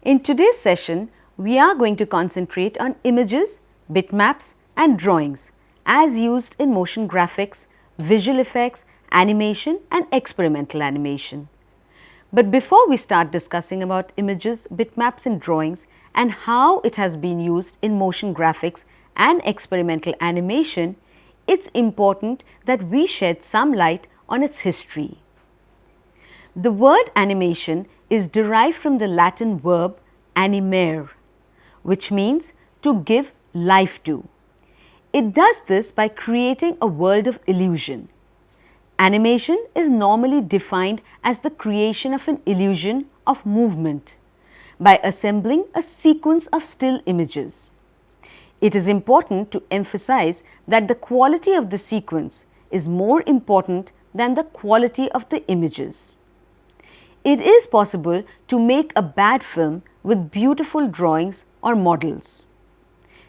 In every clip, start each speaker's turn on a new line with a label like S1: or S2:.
S1: In today's session, we are going to concentrate on images, bitmaps and drawings as used in motion graphics, visual effects, animation and experimental animation. But before we start discussing about images, bitmaps and drawings and how it has been used in motion graphics and experimental animation, it's important that we shed some light on its history. The word animation is derived from the Latin verb animare, which means to give life to. It does this by creating a world of illusion. Animation is normally defined as the creation of an illusion of movement by assembling a sequence of still images. It is important to emphasize that the quality of the sequence is more important than the quality of the images. It is possible to make a bad film with beautiful drawings or models.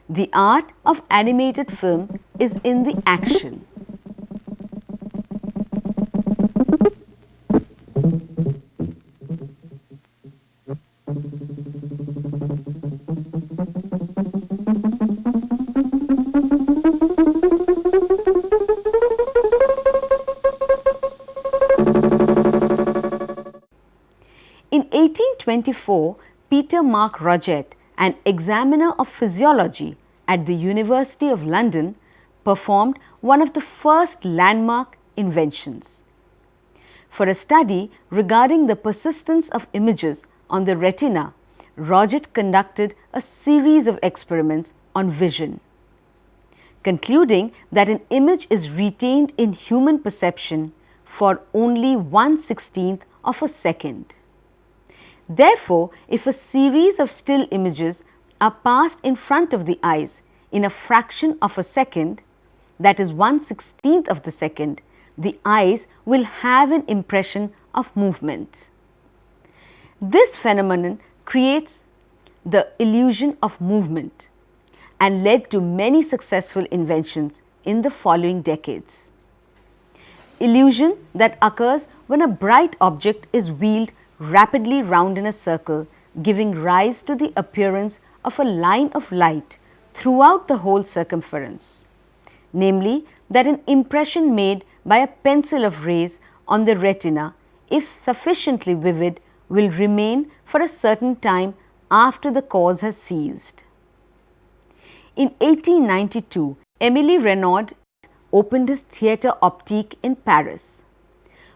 S1: The art of animated film is in the action. In 1824, Peter Mark Roget, an examiner of physiology at the University of London, performed one of the first landmark inventions. For a study regarding the persistence of images on the retina, Roget conducted a series of experiments on vision. Concluding that an image is retained in human perception for only 1/16th of a second. Therefore, if a series of still images are passed in front of the eyes in a fraction of a second, that is 1/16th of the second, the eyes will have an impression of movement. This phenomenon creates the illusion of movement and led to many successful inventions in the following decades. Illusion that occurs when a bright object is wheeled rapidly round in a circle, giving rise to the appearance of a line of light throughout the whole circumference, namely that an impression made by a pencil of rays on the retina, if sufficiently vivid, will remain for a certain time after the cause has ceased. In 1892, Émile Reynaud opened his Theatre Optique in Paris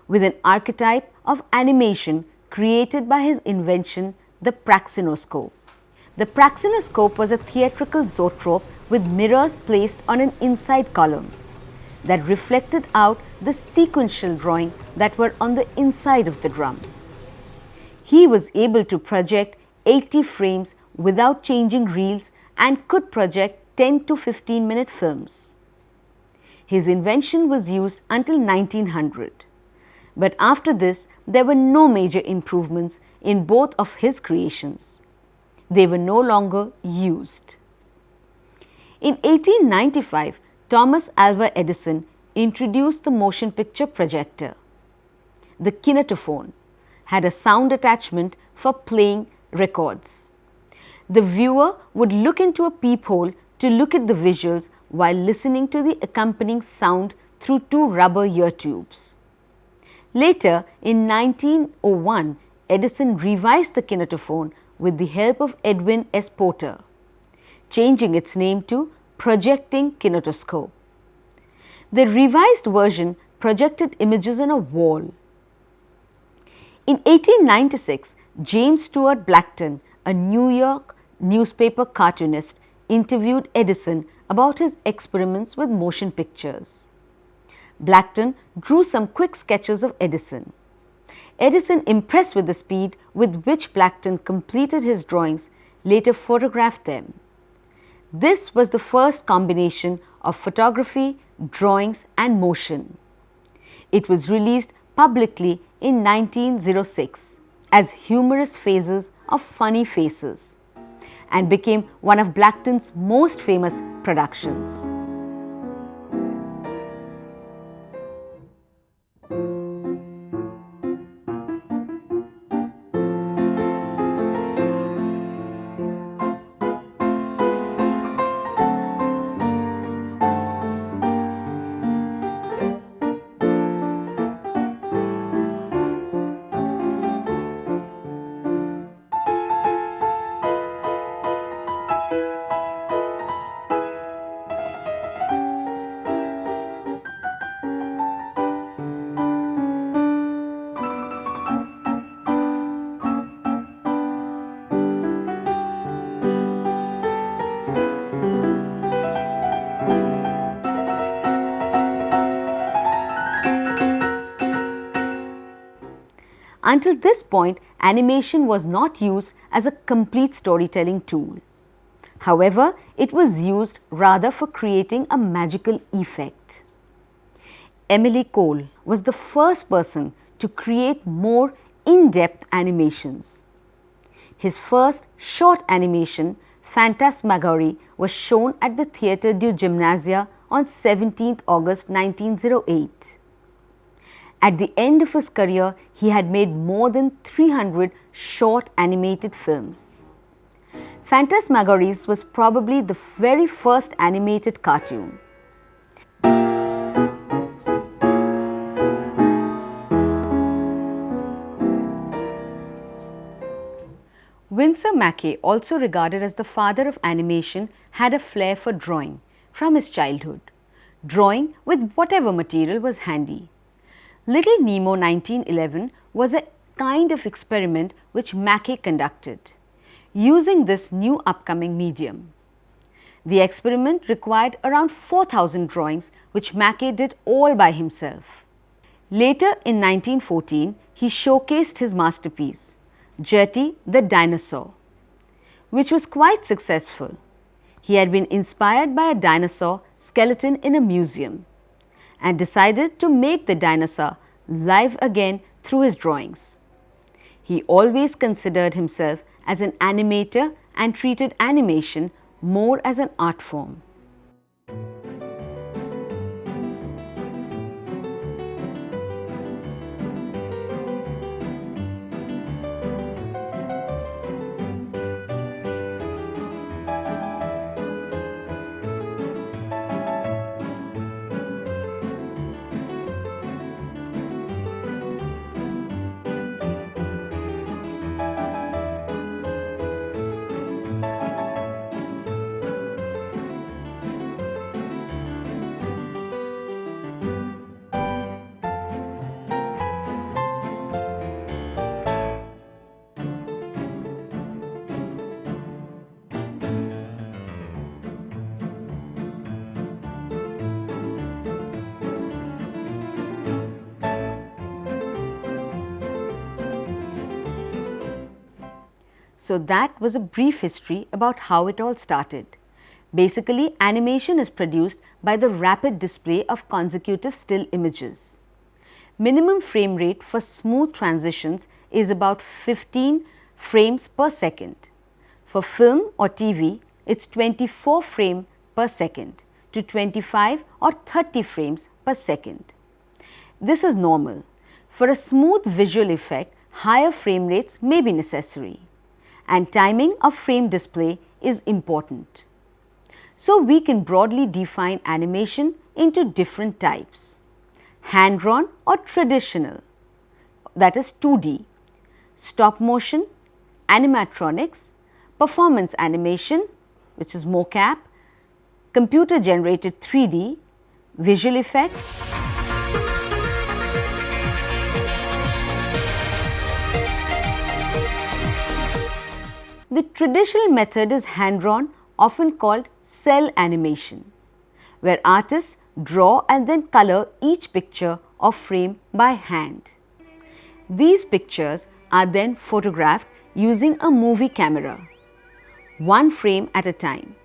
S1: with an archetype of animation created by his invention, the praxinoscope. The praxinoscope was a theatrical zoetrope with mirrors placed on an inside column that reflected out the sequential drawing that were on the inside of the drum. He was able to project 80 frames without changing reels and could project 10 to 15-minute films. His invention was used until 1900. But after this, there were no major improvements in both of his creations. They were no longer used. In 1895, Thomas Alva Edison introduced the motion picture projector. The kinetophone had a sound attachment for playing records. The viewer would look into a peephole to look at the visuals while listening to the accompanying sound through two rubber ear tubes. Later, in 1901, Edison revised the kinetophone with the help of Edwin S. Porter, changing its name to projecting kinetoscope. The revised version projected images on a wall. In 1896, James Stewart Blackton, a New York newspaper cartoonist, interviewed Edison about his experiments with motion pictures. Blackton drew some quick sketches of Edison. Edison, impressed with the speed with which Blackton completed his drawings, later photographed them. This was the first combination of photography, drawings and motion. It was released publicly in 1906 as Humorous Phases of Funny Faces and became one of Blackton's most famous productions. Until this point, animation was not used as a complete storytelling tool. However, it was used rather for creating a magical effect. Emily Cole was the first person to create more in-depth animations. His first short animation, Phantasmagorie, was shown at the Theatre du Gymnasia on 17 August 1908. At the end of his career, he had made more than 300 short animated films. Phantasmagories was probably the very first animated cartoon. Winsor Mackay, also regarded as the father of animation, had a flair for drawing from his childhood, drawing with whatever material was handy. Little Nemo 1911 was a kind of experiment which Mackay conducted, using this new upcoming medium. The experiment required around 4,000 drawings which Mackay did all by himself. Later in 1914, he showcased his masterpiece, Gertie the Dinosaur, which was quite successful. He had been inspired by a dinosaur skeleton in a museum and decided to make the dinosaur live again through his drawings. He always considered himself as an animator and treated animation more as an art form. So that was a brief history about how it all started. Basically, animation is produced by the rapid display of consecutive still images. Minimum frame rate for smooth transitions is about 15 frames per second. For film or TV, it's 24 frames per second to 25 or 30 frames per second. This is normal. For a smooth visual effect, higher frame rates may be necessary, and timing of frame display is important. So we can broadly define animation into different types: hand-drawn or traditional, that is 2D, stop motion, animatronics, performance animation, which is mocap, computer generated 3D, visual effects, The traditional method is hand-drawn, often called cell animation, where artists draw and then color each picture or frame by hand. These pictures are then photographed using a movie camera, one frame at a time,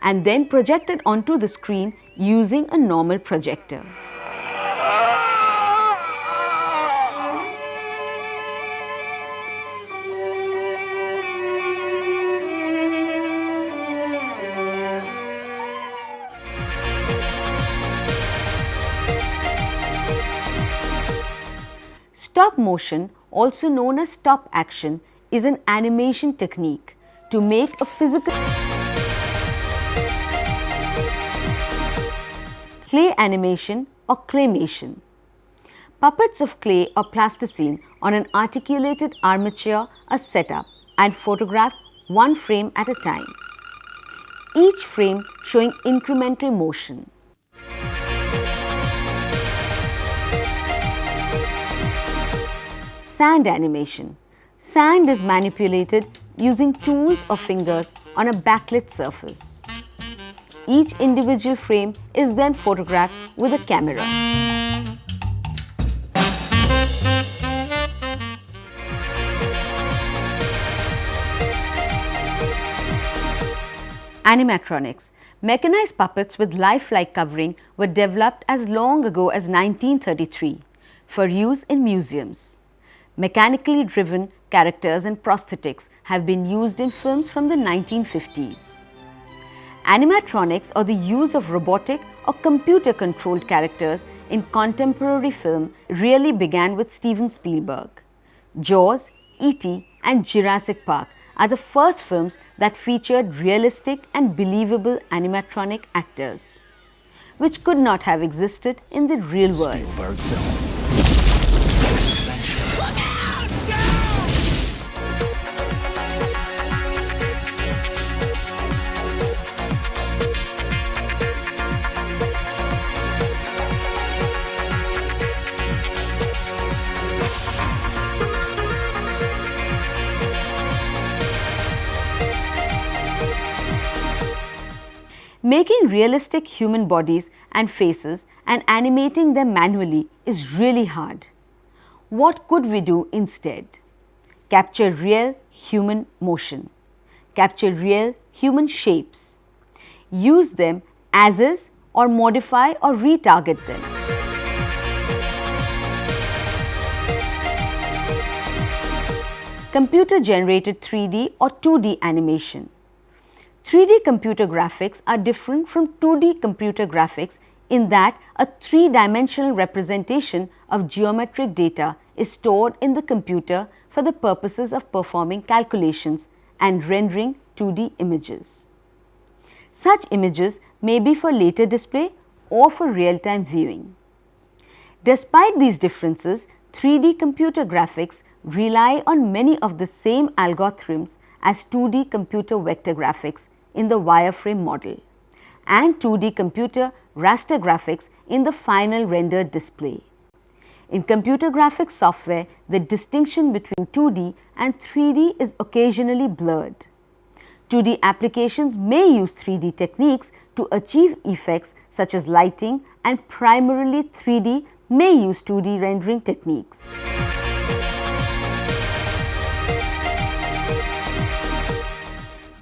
S1: and then projected onto the screen using a normal projector. Stop motion, also known as stop action, is an animation technique to make a physical clay animation or claymation. Puppets of clay or plasticine on an articulated armature are set up and photographed one frame at a time, each frame showing incremental motion. Sand animation. Sand is manipulated using tools or fingers on a backlit surface. Each individual frame is then photographed with a camera. Animatronics, mechanized puppets with lifelike covering, were developed as long ago as 1933 for use in museums. Mechanically driven characters and prosthetics have been used in films from the 1950s. Animatronics, or the use of robotic or computer-controlled characters in contemporary film, really began with Steven Spielberg. Jaws, E.T. and Jurassic Park are the first films that featured realistic and believable animatronic actors, which could not have existed in the real world.
S2: Spielberg film.
S1: Making realistic human bodies and faces and animating them manually is really hard. What could we do instead? Capture real human motion. Capture real human shapes. Use them as is or modify or retarget them. Computer-generated 3D or 2D animation. 3D computer graphics are different from 2D computer graphics in that a three-dimensional representation of geometric data is stored in the computer for the purposes of performing calculations and rendering 2D images. Such images may be for later display or for real-time viewing. Despite these differences, 3D computer graphics rely on many of the same algorithms as 2D computer vector graphics in the wireframe model and 2D computer raster graphics in the final rendered display. In computer graphics software, the distinction between 2D and 3D is occasionally blurred. 2D applications may use 3D techniques to achieve effects such as lighting, and primarily 3D may use 2D rendering techniques.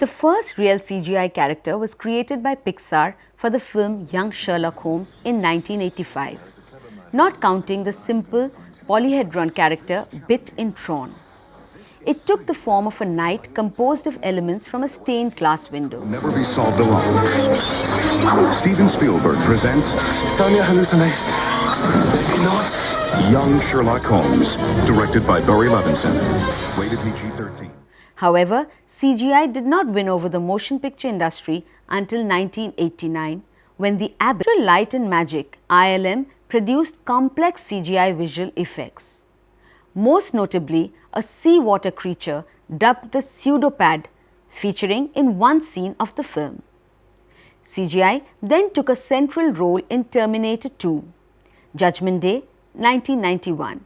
S1: The first real CGI character was created by Pixar for the film Young Sherlock Holmes in 1985, not counting the simple polyhedron character Bit in Tron. It took the form of a knight composed of elements from a stained glass window.
S3: Never be solved alone. Steven Spielberg presents
S2: Tanya hallucination. You know what?
S3: Young Sherlock Holmes, directed by Barry Levinson. Rated PG-13.
S1: However, CGI did not win over the motion picture industry until 1989, when the Arbitral Light and Magic (ILM) produced complex CGI visual effects. Most notably, a seawater creature dubbed the Pseudopad, featuring in one scene of the film. CGI then took a central role in Terminator 2, Judgment Day, 1991,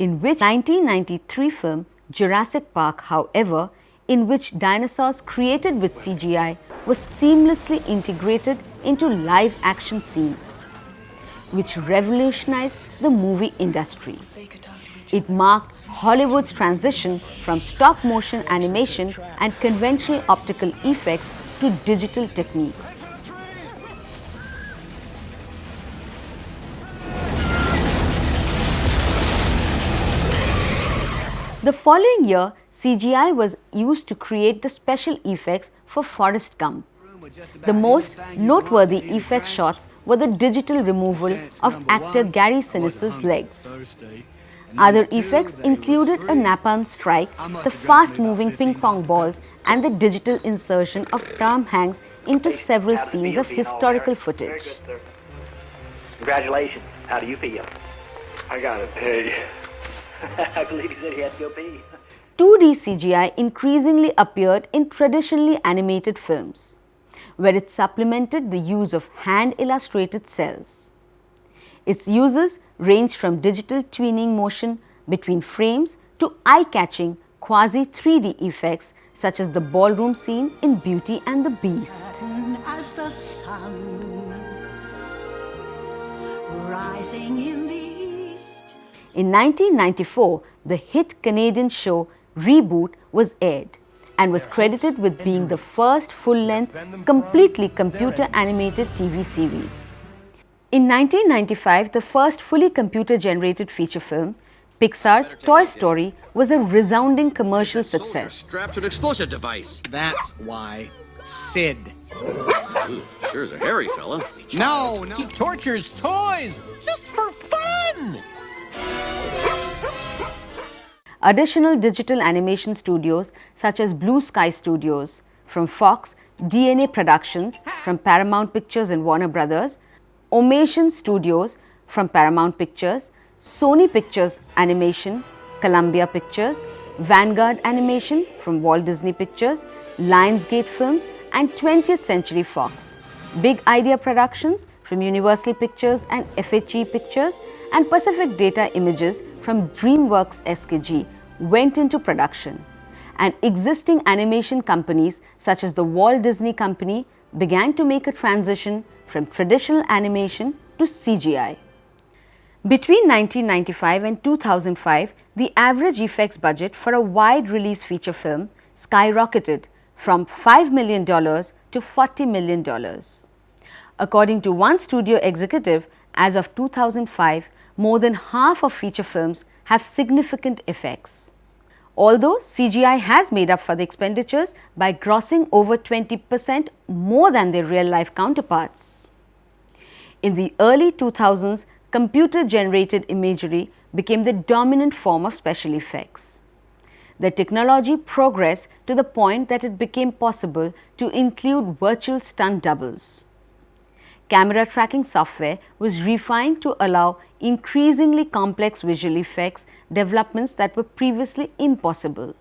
S1: in which 1993 film Jurassic Park, however, in which dinosaurs created with CGI was seamlessly integrated into live action scenes, which revolutionized the movie industry. It marked Hollywood's transition from stop motion animation and conventional optical effects to digital techniques. The following year, CGI was used to create the special effects for Forrest Gump. The most noteworthy effect shots were the digital removal of actor Gary Sinise's legs. Other effects included a napalm strike, the fast-moving ping-pong balls, and the digital insertion of Tom Hanks into several scenes of historical footage.
S4: Congratulations. How do you feel?
S5: I gotta pee.
S4: I believe he said he had to go pee.
S1: 2D CGI increasingly appeared in traditionally animated films, where it supplemented the use of hand-illustrated cells. Its uses ranged from digital tweening motion between frames to eye-catching quasi-3D effects such as the ballroom scene in Beauty and the Beast.
S6: As the sun rising in the east.
S1: In 1994, the hit Canadian show Reboot was aired, and was credited with being the first full-length, completely computer-animated TV series. In 1995, the first fully computer-generated feature film, Pixar's Toy Story, was a resounding commercial success.
S7: Strapped to an explosive device.
S8: That's why. Sid.
S7: Ooh, sure is a hairy fella.
S8: No, he tortures toys just for fun.
S1: Additional digital animation studios such as Blue Sky Studios from Fox, DNA Productions from Paramount Pictures and Warner Brothers, Omation Studios from Paramount Pictures, Sony Pictures Animation, Columbia Pictures, Vanguard Animation from Walt Disney Pictures, Lionsgate Films and 20th Century Fox, Big Idea Productions from Universal Pictures and FHE Pictures, and Pacific Data Images from DreamWorks SKG went into production. And existing animation companies such as the Walt Disney Company began to make a transition from traditional animation to CGI. Between 1995 and 2005, the average effects budget for a wide release feature film skyrocketed from $5 million to $40 million. According to one studio executive, as of 2005, more than half of feature films have significant effects. Although CGI has made up for the expenditures by grossing over 20% more than their real-life counterparts. In the early 2000s, computer-generated imagery became the dominant form of special effects. The technology progressed to the point that it became possible to include virtual stunt doubles. Camera tracking software was refined to allow increasingly complex visual effects developments that were previously impossible.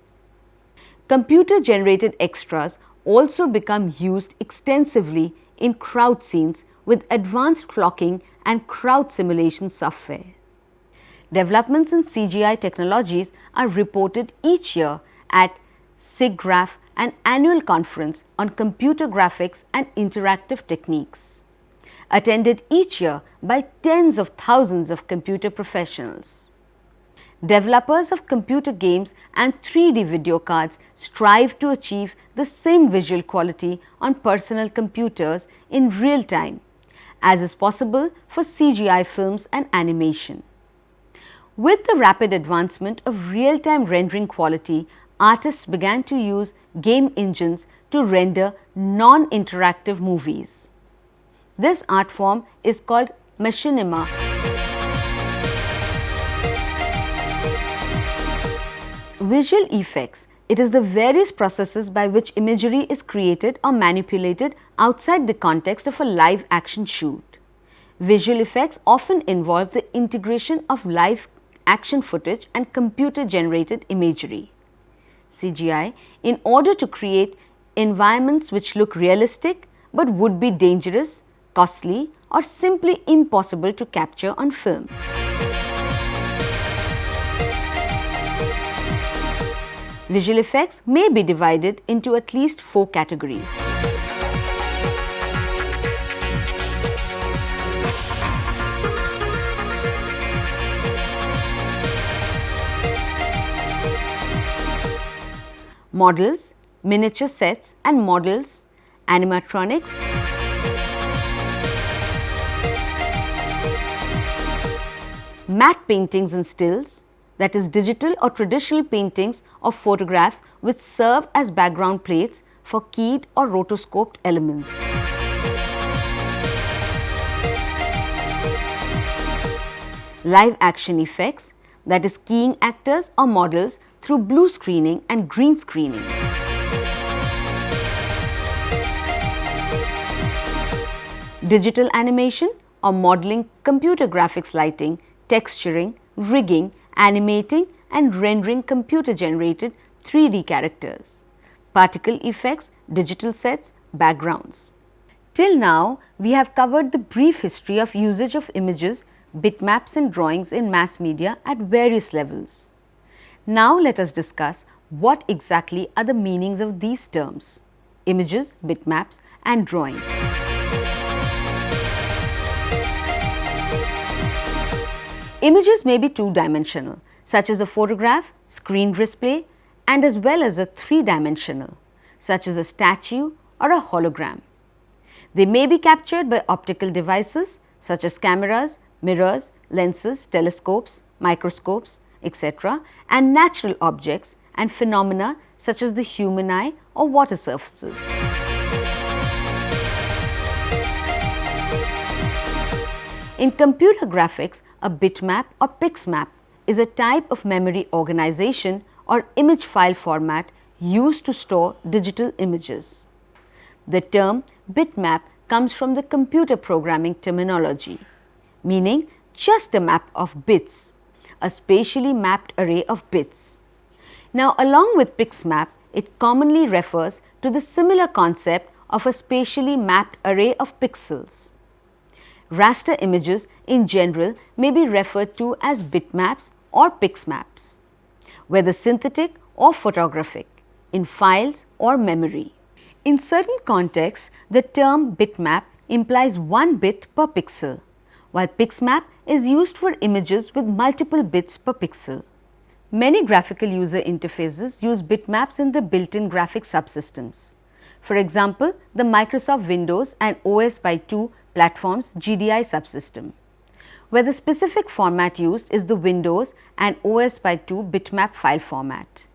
S1: Computer-generated extras also become used extensively in crowd scenes with advanced clocking and crowd simulation software. Developments in CGI technologies are reported each year at SIGGRAPH, an annual conference on computer graphics and interactive techniques, attended each year by tens of thousands of computer professionals. Developers of computer games and 3D video cards strive to achieve the same visual quality on personal computers in real time as is possible for CGI films and animation. With the rapid advancement of real-time rendering quality, artists began to use game engines to render non-interactive movies. This art form is called machinima. Visual effects. It is the various processes by which imagery is created or manipulated outside the context of a live action shoot. Visual effects often involve the integration of live action footage and computer-generated imagery, CGI, in order to create environments which look realistic but would be dangerous, costly, or simply impossible to capture on film. Visual effects may be divided into at least 4 categories. Models, miniature sets and models, animatronics, matte paintings and stills, that is digital or traditional paintings of photographs which serve as background plates for keyed or rotoscoped elements. Live action effects, that is keying actors or models through blue screening and green screening. Digital animation or modeling, computer graphics lighting, texturing, rigging, animating and rendering computer-generated 3D characters. Particle effects, digital sets, backgrounds. Till now, we have covered the brief history of usage of images, bitmaps and drawings in mass media at various levels. Now let us discuss what exactly are the meanings of these terms: images, bitmaps and drawings. Images may be two-dimensional, such as a photograph, screen display, and as well as a three-dimensional, such as a statue or a hologram. They may be captured by optical devices such as cameras, mirrors, lenses, telescopes, microscopes, etc., and natural objects and phenomena such as the human eye or water surfaces. In computer graphics, a bitmap or pixmap is a type of memory organization or image file format used to store digital images. The term bitmap comes from the computer programming terminology, meaning just a map of bits, a spatially mapped array of bits. Now, along with pixmap, it commonly refers to the similar concept of a spatially mapped array of pixels. Raster images in general may be referred to as bitmaps or pixmaps, whether synthetic or photographic, in files or memory. In certain contexts, the term bitmap implies one bit per pixel, while pixmap is used for images with multiple bits per pixel. Many graphical user interfaces use bitmaps in the built-in graphic subsystems. For example, the Microsoft Windows and OS by 2 platforms GDI subsystem, where the specific format used is the Windows and OS by 2 bitmap file format,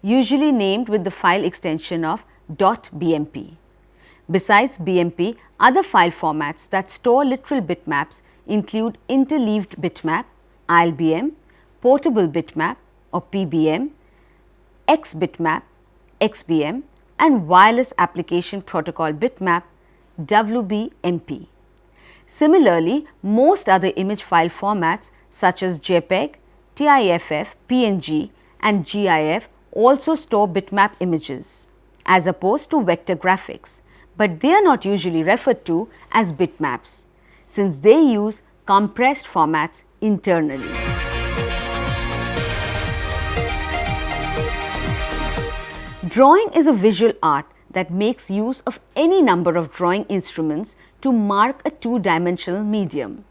S1: usually named with the file extension of .bmp. Besides BMP, other file formats that store literal bitmaps include interleaved bitmap, ILBM, portable bitmap or PBM, XBitmap, XBM, and wireless application protocol bitmap, WBMP. Similarly, most other image file formats such as JPEG, TIFF, PNG, and GIF also store bitmap images, as opposed to vector graphics, but they are not usually referred to as bitmaps, since they use compressed formats internally. Drawing is a visual art that makes use of any number of drawing instruments to mark a two-dimensional medium.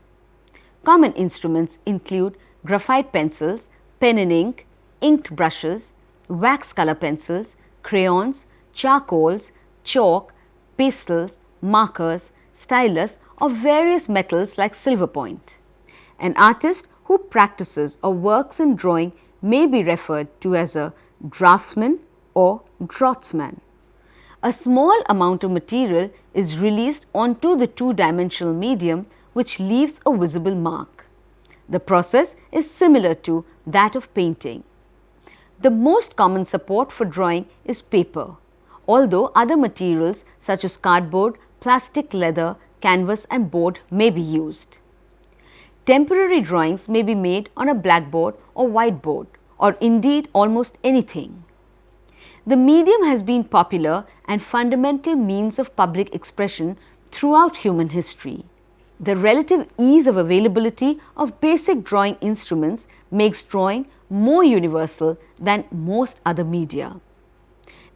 S1: Common instruments include graphite pencils, pen and ink, inked brushes, wax color pencils, crayons, charcoals, chalk, pastels, markers, stylus, or various metals like silver point. An artist who practices or works in drawing may be referred to as a draftsman or draughtsman. A small amount of material is released onto the two-dimensional medium, which leaves a visible mark. The process is similar to that of painting. The most common support for drawing is paper, although other materials such as cardboard, plastic, leather, canvas and board may be used. Temporary drawings may be made on a blackboard or whiteboard, or indeed almost anything. The medium has been popular and fundamental means of public expression throughout human history. The relative ease of availability of basic drawing instruments makes drawing more universal than most other media.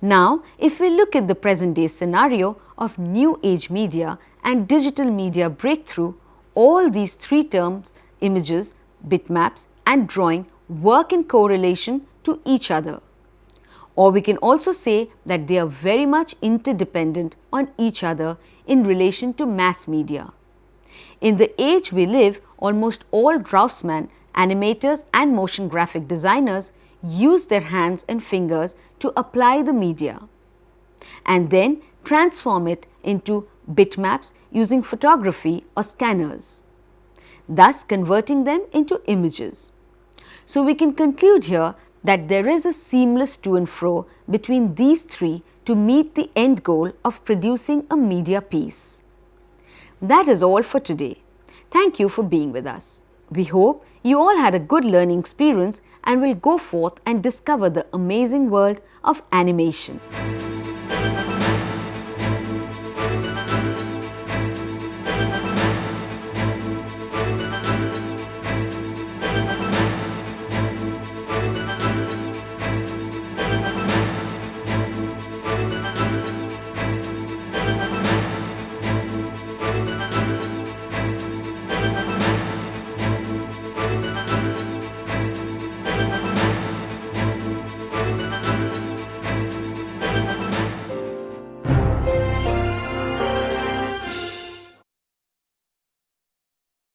S1: Now, if we look at the present day scenario of new age media and digital media breakthrough, all these three terms, images, bitmaps and drawing, work in correlation to each other. Or we can also say that they are very much interdependent on each other in relation to mass media. In the age we live, almost all draftsmen, animators and motion graphic designers use their hands and fingers to apply the media and then transform it into bitmaps using photography or scanners, thus converting them into images. So we can conclude here that there is a seamless to and fro between these three to meet the end goal of producing a media piece. That is all for today. Thank you for being with us. We hope you all had a good learning experience and will go forth and discover the amazing world of animation.